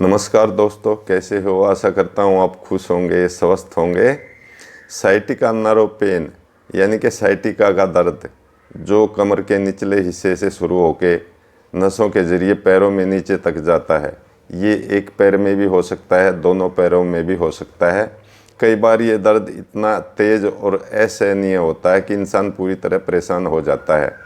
नमस्कार दोस्तों, कैसे हो? आशा करता हूँ आप खुश होंगे, स्वस्थ होंगे। साइटिका नर्व पेन यानी कि साइटिका का दर्द जो कमर के निचले हिस्से से शुरू होके नसों के ज़रिए पैरों में नीचे तक जाता है। ये एक पैर में भी हो सकता है, दोनों पैरों में भी हो सकता है। कई बार ये दर्द इतना तेज़ और असहनीय होता है कि इंसान पूरी तरह परेशान हो जाता है।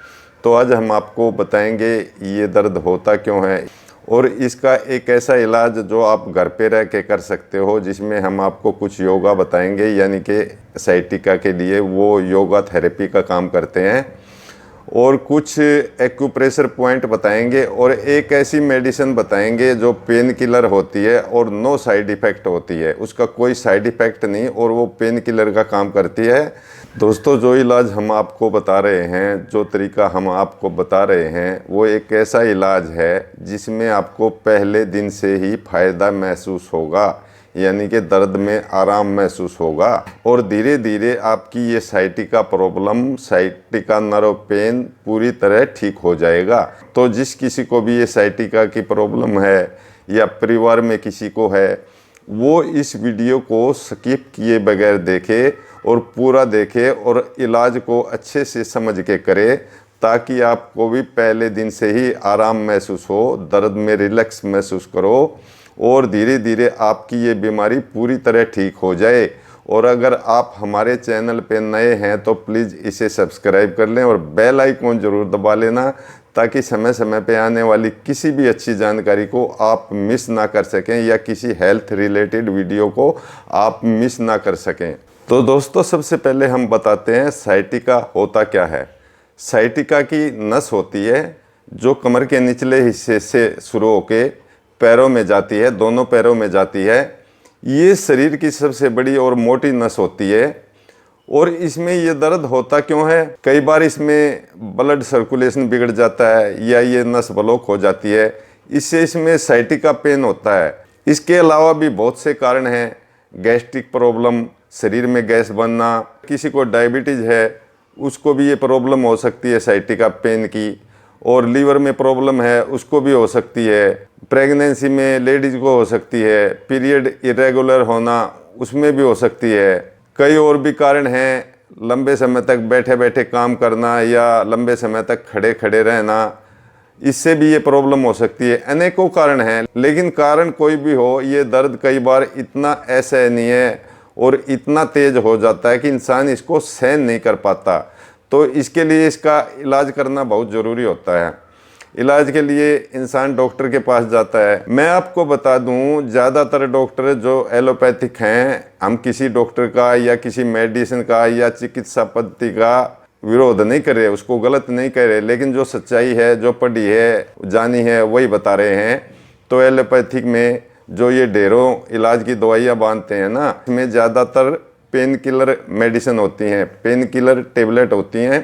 तो आज हम आपको बताएंगे ये दर्द होता क्यों है और इसका एक ऐसा इलाज जो आप घर पे रह के कर सकते हो, जिसमें हम आपको कुछ योगा बताएंगे, यानी कि साइटिका के लिए वो योगा थेरेपी का काम करते हैं, और कुछ एक्यूप्रेशर पॉइंट बताएंगे और एक ऐसी मेडिसिन बताएंगे जो पेन किलर होती है और नो साइड इफ़ेक्ट होती है, उसका कोई साइड इफ़ेक्ट नहीं और वो पेन किलर का काम करती है। दोस्तों, जो इलाज हम आपको बता रहे हैं, जो तरीका हम आपको बता रहे हैं, वो एक ऐसा इलाज है जिसमें आपको पहले दिन से ही फ़ायदा महसूस होगा, यानी कि दर्द में आराम महसूस होगा और धीरे धीरे आपकी ये sciatica problem, sciatica nerve pain पूरी तरह ठीक हो जाएगा। तो जिस किसी को भी ये साइटिका की प्रॉब्लम है या परिवार में किसी को है, वो इस वीडियो को स्किप किए बगैर देखे और पूरा देखे और इलाज को अच्छे से समझ के करे, ताकि आपको भी पहले दिन से ही आराम महसूस हो, दर्द में रिलैक्स महसूस करो और धीरे धीरे आपकी ये बीमारी पूरी तरह ठीक हो जाए। और अगर आप हमारे चैनल पे नए हैं तो प्लीज़ इसे सब्सक्राइब कर लें और बेल आइकॉन ज़रूर दबा लेना, ताकि समय समय पे आने वाली किसी भी अच्छी जानकारी को आप मिस ना कर सकें या किसी हेल्थ रिलेटेड वीडियो को आप मिस ना कर सकें। तो दोस्तों, सबसे पहले हम बताते हैं साइटिका होता क्या है। साइटिका की नस होती है जो कमर के निचले हिस्से से शुरू होके पैरों में जाती है, दोनों पैरों में जाती है। ये शरीर की सबसे बड़ी और मोटी नस होती है। और इसमें ये दर्द होता क्यों है? कई बार इसमें ब्लड सर्कुलेशन बिगड़ जाता है या ये नस ब्लॉक हो जाती है, इससे इसमें साइटिका पेन होता है। इसके अलावा भी बहुत से कारण हैं। गैस्ट्रिक प्रॉब्लम, शरीर में गैस बनना, किसी को डायबिटीज़ है उसको भी ये प्रॉब्लम हो सकती है साइटिका पेन की, और लीवर में प्रॉब्लम है उसको भी हो सकती है, प्रेगनेंसी में लेडीज़ को हो सकती है, पीरियड इरेगुलर होना उसमें भी हो सकती है। कई और भी कारण हैं, लंबे समय तक बैठे बैठे काम करना या लंबे समय तक खड़े खड़े रहना, इससे भी ये प्रॉब्लम हो सकती है। अनेकों कारण हैं, लेकिन कारण कोई भी हो, ये दर्द कई बार इतना असहनीय और इतना तेज़ हो जाता है कि इंसान इसको सहन नहीं कर पाता। तो इसके लिए इसका इलाज करना बहुत ज़रूरी होता है। इलाज के लिए इंसान डॉक्टर के पास जाता है। मैं आपको बता दूं, ज़्यादातर डॉक्टर जो एलोपैथिक हैं, हम किसी डॉक्टर का या किसी मेडिसिन का या चिकित्सा पद्धति का विरोध नहीं कर रहे, उसको गलत नहीं कर रहे, लेकिन जो सच्चाई है, जो पढ़ी है, जानी है, वही बता रहे हैं। तो एलोपैथिक में जो ये ढेरों इलाज की दवाइयाँ बांधते हैं ना, इसमें ज़्यादातर पेन किलर मेडिसिन होती हैं, पेन किलर टेबलेट होती हैं,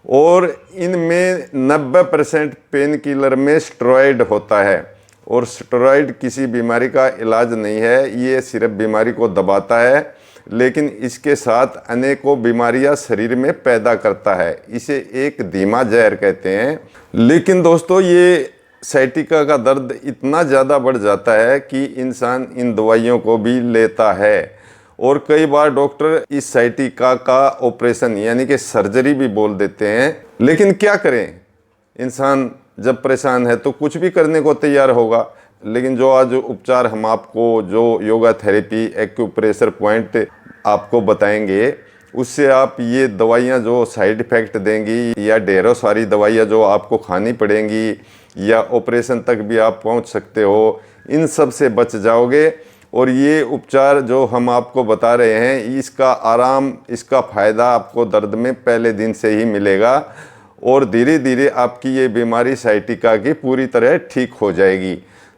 और इनमें 90% पेन किलर में स्टेरॉयड होता है। और स्टेरॉयड किसी बीमारी का इलाज नहीं है, ये सिर्फ बीमारी को दबाता है, लेकिन इसके साथ अनेकों बीमारियां शरीर में पैदा करता है। इसे एक धीमा जहर कहते हैं। लेकिन दोस्तों, ये साइटिका का दर्द इतना ज़्यादा बढ़ जाता है कि इंसान इन दवाइयों को भी लेता है, और कई बार डॉक्टर इस साइटिका का ऑपरेशन यानी कि सर्जरी भी बोल देते हैं। लेकिन क्या करें, इंसान जब परेशान है तो कुछ भी करने को तैयार होगा। लेकिन जो आज उपचार हम आपको, जो योगा थेरेपी, एक्यूप्रेशर पॉइंट आपको बताएंगे, उससे आप ये दवाइयाँ जो साइड इफ़ेक्ट देंगी या ढेरों सारी दवाइयाँ जो आपको खानी पड़ेंगी या ऑपरेशन तक भी आप पहुँच सकते हो, इन सब से बच जाओगे। और ये उपचार जो हम आपको बता रहे हैं, इसका आराम, इसका फ़ायदा आपको दर्द में पहले दिन से ही मिलेगा और धीरे धीरे आपकी ये बीमारी साइटिका की पूरी तरह ठीक हो जाएगी।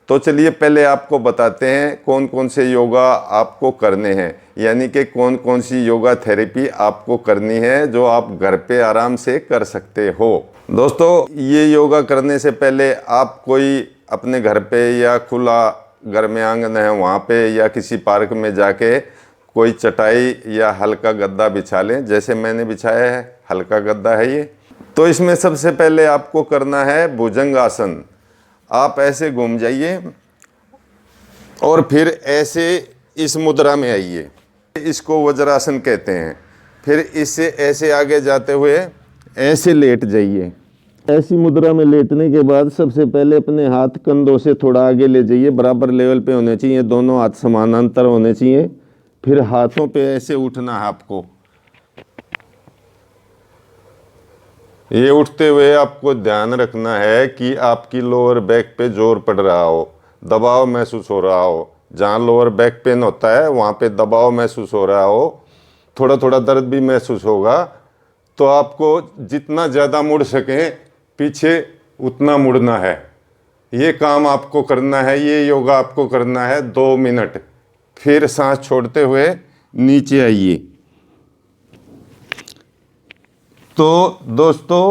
तो चलिए पहले आपको बताते हैं कौन कौन से योगा आपको करने हैं, यानी कि कौन कौन सी योगा थेरेपी आपको करनी है जो आप घर पे आराम से कर सकते हो। दोस्तों, ये योगा करने से पहले आप कोई अपने घर पे या खुला घर में आंगन है वहाँ पे या किसी पार्क में जाके कोई चटाई या हल्का गद्दा बिछा लें, जैसे मैंने बिछाया है, हल्का गद्दा है ये। तो इसमें सबसे पहले आपको करना है भुजंग आसन। आप ऐसे घूम जाइए और फिर ऐसे इस मुद्रा में आइए, इसको वज्रासन कहते हैं। फिर इससे ऐसे आगे जाते हुए ऐसे लेट जाइए। ऐसी मुद्रा में लेटने के बाद सबसे पहले अपने हाथ कंधों से थोड़ा आगे ले जाइए, बराबर लेवल पे होने चाहिए, दोनों हाथ समानांतर होने चाहिए। फिर हाथों पे ऐसे उठना है आपको। ये उठते हुए आपको ध्यान रखना है कि आपकी लोअर बैक पे जोर पड़ रहा हो, दबाव महसूस हो रहा हो। जहाँ लोअर बैक पेन होता है वहाँ पे दबाव महसूस हो रहा हो, थोड़ा थोड़ा दर्द भी महसूस होगा, तो आपको जितना ज़्यादा मुड़ सकें पीछे उतना मुड़ना है। ये काम आपको करना है, ये योगा आपको करना है 2 मिनट। फिर सांस छोड़ते हुए नीचे आइए। तो दोस्तों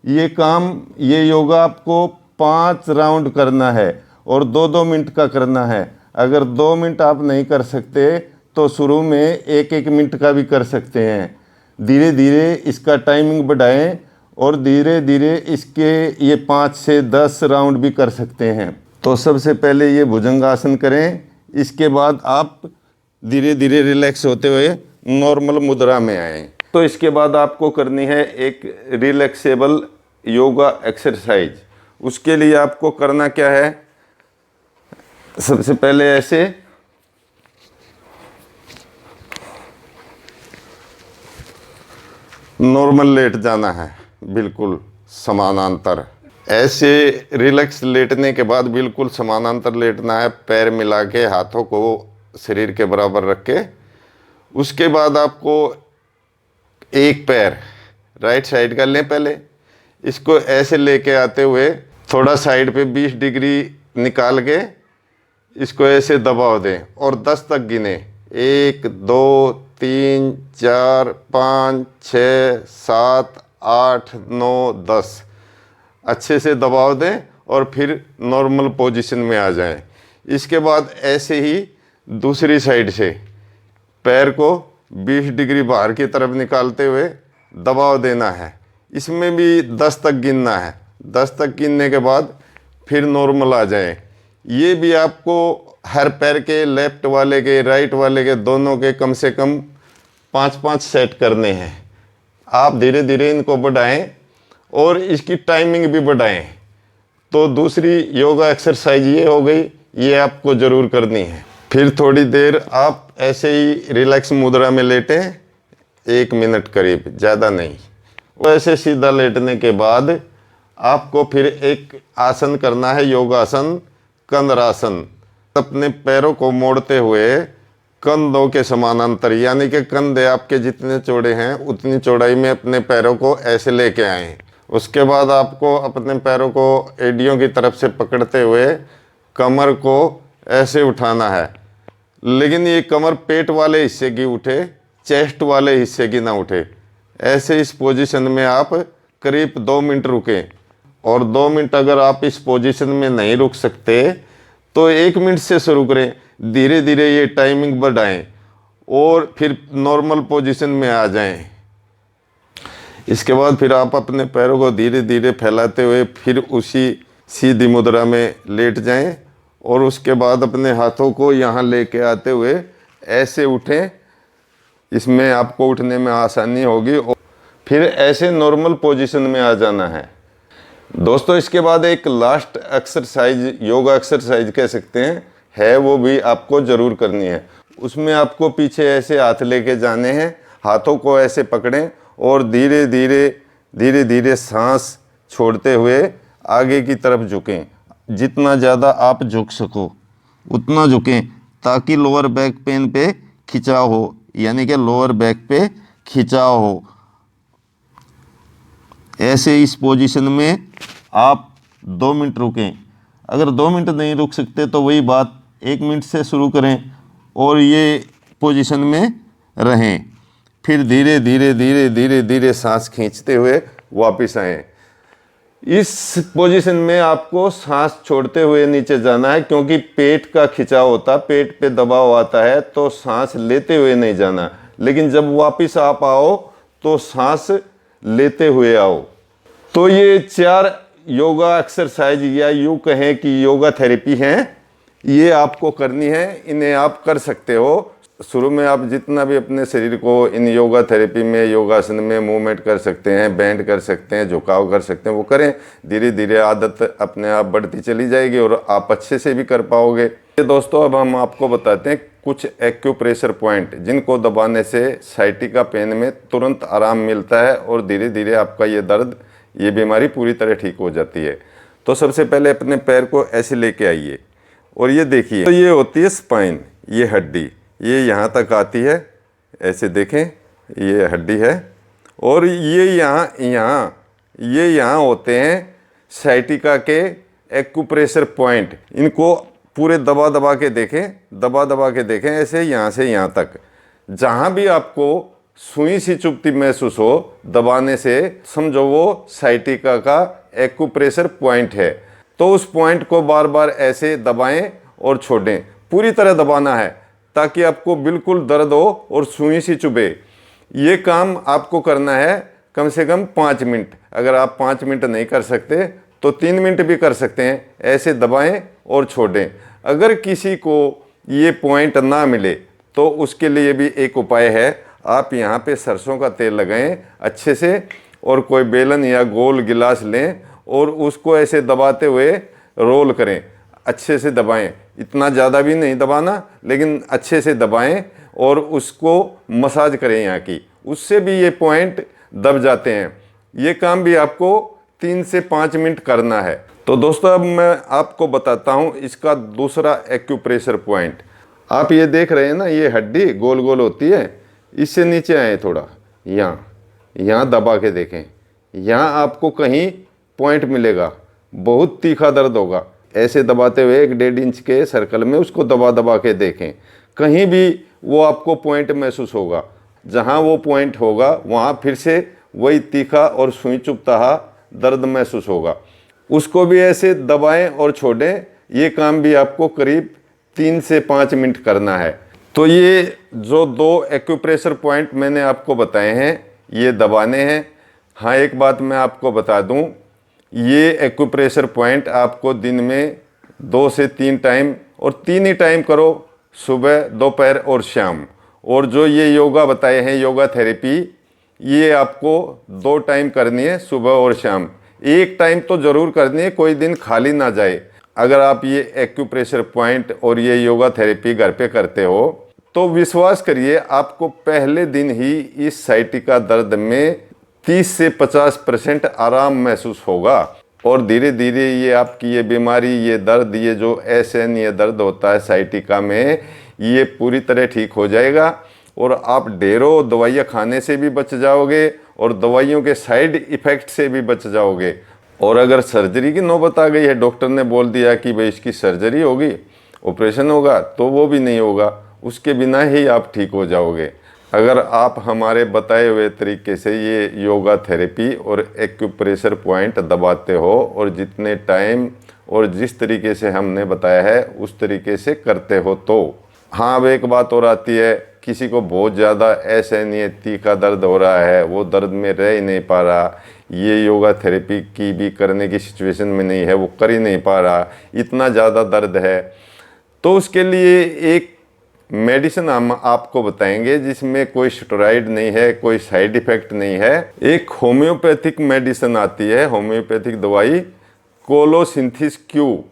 ये योगा आपको 5 राउंड करना है और 2-2 मिनट का करना है। अगर 2 मिनट आप नहीं कर सकते तो शुरू में 1-1 मिनट का भी कर सकते हैं। धीरे धीरे इसका टाइमिंग बढ़ाएं और धीरे धीरे इसके ये 5 से 10 राउंड भी कर सकते हैं। तो सबसे पहले ये भुजंगासन करें, इसके बाद आप धीरे धीरे रिलैक्स होते हुए नॉर्मल मुद्रा में आएँ। तो इसके बाद आपको करनी है एक रिलैक्सेबल योगा एक्सरसाइज। उसके लिए आपको करना क्या है, सबसे पहले ऐसे नॉर्मल लेट जाना है, बिल्कुल समानांतर। ऐसे रिलैक्स लेटने के बाद बिल्कुल समानांतर लेटना है, पैर मिला के, हाथों को शरीर के बराबर रख के। उसके बाद आपको एक पैर राइट साइड का लें पहले, इसको ऐसे लेके आते हुए थोड़ा साइड पे 20 डिग्री निकाल के इसको ऐसे दबाव दें और 10 तक गिने। 1 2 3 4 5 6 7 8 9 10 अच्छे से दबाव दें और फिर नॉर्मल पोजीशन में आ जाएं। इसके बाद ऐसे ही दूसरी साइड से पैर को 20 डिग्री बाहर की तरफ निकालते हुए दबाव देना है। इसमें भी 10 तक गिनना है। 10 तक गिनने के बाद फिर नॉर्मल आ जाए। ये भी आपको हर पैर के, लेफ्ट वाले के, राइट वाले के, दोनों के कम से कम 5-5 सेट करने हैं। आप धीरे धीरे इनको बढ़ाएं और इसकी टाइमिंग भी बढ़ाएं। तो दूसरी योगा एक्सरसाइज ये हो गई, ये आपको ज़रूर करनी है। फिर थोड़ी देर आप ऐसे ही रिलैक्स मुद्रा में लेटें, 1 मिनट करीब, ज़्यादा नहीं। वैसे सीधा लेटने के बाद आपको फिर एक आसन करना है, योगासन कंधरासन। अपने पैरों को मोड़ते हुए कंधों के समानांतर, यानी कि कंधे आपके जितने चौड़े हैं उतनी चौड़ाई में अपने पैरों को ऐसे लेके आएं। उसके बाद आपको अपने पैरों को एड़ियों की तरफ से पकड़ते हुए कमर को ऐसे उठाना है, लेकिन ये कमर पेट वाले हिस्से की उठे, चेस्ट वाले हिस्से की ना उठे। ऐसे इस पोजीशन में आप करीब 2 मिनट रुकें। और 2 मिनट अगर आप इस पोजीशन में नहीं रुक सकते तो 1 मिनट से शुरू करें, धीरे धीरे ये टाइमिंग बढ़ाएं और फिर नॉर्मल पोजीशन में आ जाएं। इसके बाद फिर आप अपने पैरों को धीरे धीरे फैलाते हुए फिर उसी सीधी मुद्रा में लेट जाएं और उसके बाद अपने हाथों को यहाँ लेके आते हुए ऐसे उठें। इसमें आपको उठने में आसानी होगी और फिर ऐसे नॉर्मल पोजीशन में आ जाना है। दोस्तों इसके बाद एक लास्ट एक्सरसाइज, योगा एक्सरसाइज कह सकते हैं, है वो भी आपको ज़रूर करनी है। उसमें आपको पीछे ऐसे हाथ लेके जाने हैं, हाथों को ऐसे पकड़ें और धीरे धीरे सांस छोड़ते हुए आगे की तरफ झुकें। जितना ज़्यादा आप झुक सको उतना झुकें ताकि लोअर बैक पेन पे खिंचाव हो, यानी कि लोअर बैक पे खिंचाव हो। ऐसे इस पोजीशन में आप 2 मिनट रुकें। अगर 2 मिनट नहीं रुक सकते तो वही बात, 1 मिनट से शुरू करें और ये पोजीशन में रहें। फिर धीरे धीरे सांस खींचते हुए वापस आएं। इस पोजीशन में आपको सांस छोड़ते हुए नीचे जाना है, क्योंकि पेट का खिंचाव होता है, पेट पे दबाव आता है, तो सांस लेते हुए नहीं जाना। लेकिन जब वापस आप आओ तो सांस लेते हुए आओ। तो ये 4 योगा एक्सरसाइज या यूँ कहें कि योगा थेरेपी हैं, ये आपको करनी है, इन्हें आप कर सकते हो। शुरू में आप जितना भी अपने शरीर को इन योगा थेरेपी में, योगासन में मूवमेंट कर सकते हैं, बेंड कर सकते हैं, झुकाव कर सकते हैं, वो करें। धीरे धीरे आदत अपने आप बढ़ती चली जाएगी और आप अच्छे से भी कर पाओगे। दोस्तों, अब हम आपको बताते हैं कुछ एक्यूप्रेशर पॉइंट जिनको दबाने से साइटिका पेन में तुरंत आराम मिलता है और धीरे धीरे आपका ये दर्द, ये बीमारी पूरी तरह ठीक हो जाती है। तो सबसे पहले अपने पैर को ऐसे लेके आइए और ये देखिए, तो ये होती है स्पाइन, ये हड्डी, ये यहाँ तक आती है। ऐसे देखें, ये हड्डी है और ये यहाँ होते हैं साइटिका के एक्यूप्रेशर पॉइंट। इनको पूरे दबा दबा के देखें, ऐसे यहाँ से यहाँ तक। जहाँ भी आपको सुई सी चुभती महसूस हो दबाने से, समझो वो साइटिका का एक्यूप्रेशर पॉइंट है। तो उस पॉइंट को बार बार ऐसे दबाएं और छोड़ें, पूरी तरह दबाना है ताकि आपको बिल्कुल दर्द हो और सुई सी चुभे। ये काम आपको करना है कम से कम 5 मिनट। अगर आप 5 मिनट नहीं कर सकते तो 3 मिनट भी कर सकते हैं। ऐसे दबाएं और छोड़ें। अगर किसी को ये पॉइंट ना मिले तो उसके लिए भी एक उपाय है। आप यहाँ पे सरसों का तेल लगाएं अच्छे से और कोई बेलन या गोल गिलास लें और उसको ऐसे दबाते हुए रोल करें। अच्छे से दबाएं, इतना ज़्यादा भी नहीं दबाना, लेकिन अच्छे से दबाएं और उसको मसाज करें यहाँ की, उससे भी ये पॉइंट दब जाते हैं। ये काम भी आपको 3 से 5 मिनट करना है। तो दोस्तों, अब मैं आपको बताता हूँ इसका दूसरा एक्यूप्रेशर पॉइंट। आप ये देख रहे हैं ना, ये हड्डी गोल गोल होती है, इससे नीचे आए थोड़ा, यहाँ दबा के देखें। यहाँ आपको कहीं पॉइंट मिलेगा, बहुत तीखा दर्द होगा। ऐसे दबाते हुए 1-1.5 इंच के सर्कल में उसको दबा दबा के देखें, कहीं भी वो आपको पॉइंट महसूस होगा। जहाँ वो पॉइंट होगा वहाँ फिर से वही तीखा और सुई चुभता दर्द महसूस होगा। उसको भी ऐसे दबाएं और छोड़ें। ये काम भी आपको करीब 3 से 5 मिनट करना है। तो ये जो 2 एक्यूप्रेशर पॉइंट मैंने आपको बताए हैं, ये दबाने हैं। हाँ, एक बात मैं आपको बता दूं, ये एक्यूप्रेशर पॉइंट आपको दिन में 2 से 3 टाइम, और 3 ही टाइम करो, सुबह, दोपहर और शाम। और जो ये योगा बताए हैं, योगा थेरेपी, ये आपको 2 टाइम करनी है, सुबह और शाम। एक टाइम तो ज़रूर करनी है, कोई दिन खाली ना जाए। अगर आप ये एक्यूप्रेशर पॉइंट और ये योगा थेरेपी घर पे करते हो तो विश्वास करिए, आपको पहले दिन ही इस साइटिका दर्द में 30 से 50% आराम महसूस होगा। और धीरे धीरे ये आपकी ये बीमारी, ये दर्द, ये जो SN ये दर्द होता है साइटिका में, ये पूरी तरह ठीक हो जाएगा और आप ढेरों दवाइयाँ खाने से भी बच जाओगे और दवाइयों के साइड इफ़ेक्ट से भी बच जाओगे। और अगर सर्जरी की नौबत आ गई है, डॉक्टर ने बोल दिया कि भाई इसकी सर्जरी होगी, ऑपरेशन होगा, तो वो भी नहीं होगा, उसके बिना ही आप ठीक हो जाओगे। अगर आप हमारे बताए हुए तरीके से ये योगा थेरेपी और एक्यूप्रेशर पॉइंट दबाते हो और जितने टाइम और जिस तरीके से हमने बताया है उस तरीके से करते हो तो। हाँ, अब एक बात और आती है, किसी को बहुत ज़्यादा SN ये तीखा दर्द हो रहा है, वो दर्द में रह ही नहीं पा रहा, ये योगा थेरेपी की भी करने की सिचुएशन में नहीं है, वो कर ही नहीं पा रहा, इतना ज़्यादा दर्द है, तो उसके लिए एक मेडिसिन हम आपको बताएंगे जिसमें कोई स्टेरॉइड नहीं है, कोई साइड इफ़ेक्ट नहीं है। एक होम्योपैथिक मेडिसिन आती है, होम्योपैथिक दवाई कोलोसिंथेसिस क्यू,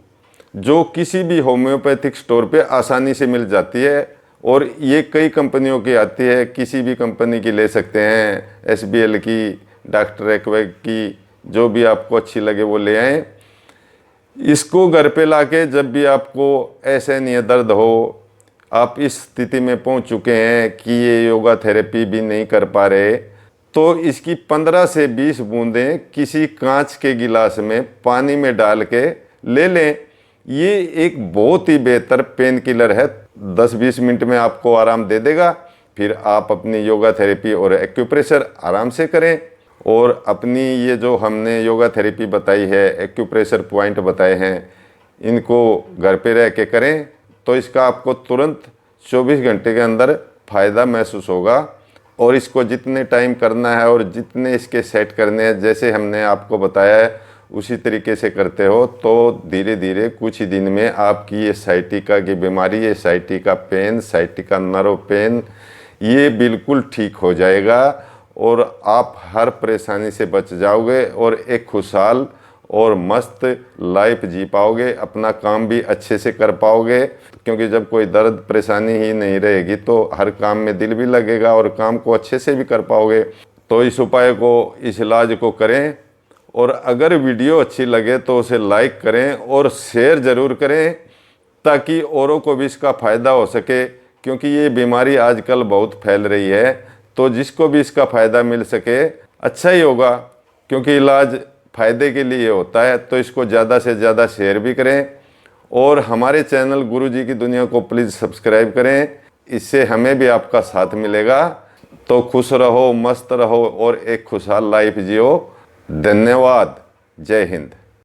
जो किसी भी होम्योपैथिक स्टोर पे आसानी से मिल जाती है और ये कई कंपनियों की आती है। किसी भी कंपनी की ले सकते हैं, SBL की, डॉक्टर एक्वे की, जो भी आपको अच्छी लगे वो ले आएँ। इसको घर पे लाके जब भी आपको ऐसे नहीं दर्द हो, आप इस स्थिति में पहुंच चुके हैं कि ये योगा थेरेपी भी नहीं कर पा रहे, तो इसकी 15 से 20 बूंदें किसी कांच के गिलास में पानी में डाल के ले लें। ये एक बहुत ही बेहतर पेन किलर है, 10-20 मिनट में आपको आराम दे देगा। फिर आप अपनी योगा थेरेपी और एक्यूप्रेशर आराम से करें। और अपनी ये जो हमने योगा थेरेपी बताई है, एक्यूप्रेशर पॉइंट बताए हैं, इनको घर पे रह के करें तो इसका आपको तुरंत 24 घंटे के अंदर फ़ायदा महसूस होगा। और इसको जितने टाइम करना है और जितने इसके सेट करने हैं, जैसे हमने आपको बताया है, उसी तरीके से करते हो तो धीरे धीरे कुछ ही दिन में आपकी ये साइटिका की बीमारी, ये sciatica pain, sciatica nerve pain, ये बिल्कुल ठीक हो जाएगा और आप हर परेशानी से बच जाओगे और एक खुशहाल और मस्त लाइफ जी पाओगे, अपना काम भी अच्छे से कर पाओगे। क्योंकि जब कोई दर्द परेशानी ही नहीं रहेगी तो हर काम में दिल भी लगेगा और काम को अच्छे से भी कर पाओगे। तो इस उपाय को, इस इलाज को करें और अगर वीडियो अच्छी लगे तो उसे लाइक करें और शेयर ज़रूर करें ताकि औरों को भी इसका फ़ायदा हो सके। क्योंकि ये बीमारी आजकल बहुत फैल रही है, तो जिसको भी इसका फ़ायदा मिल सके अच्छा ही होगा, क्योंकि इलाज फ़ायदे के लिए होता है। तो इसको ज़्यादा से ज़्यादा शेयर भी करें और हमारे चैनल गुरुजी की दुनिया को प्लीज़ सब्सक्राइब करें, इससे हमें भी आपका साथ मिलेगा। तो खुश रहो, मस्त रहो और एक खुशहाल लाइफ जियो। धन्यवाद। जय हिंद।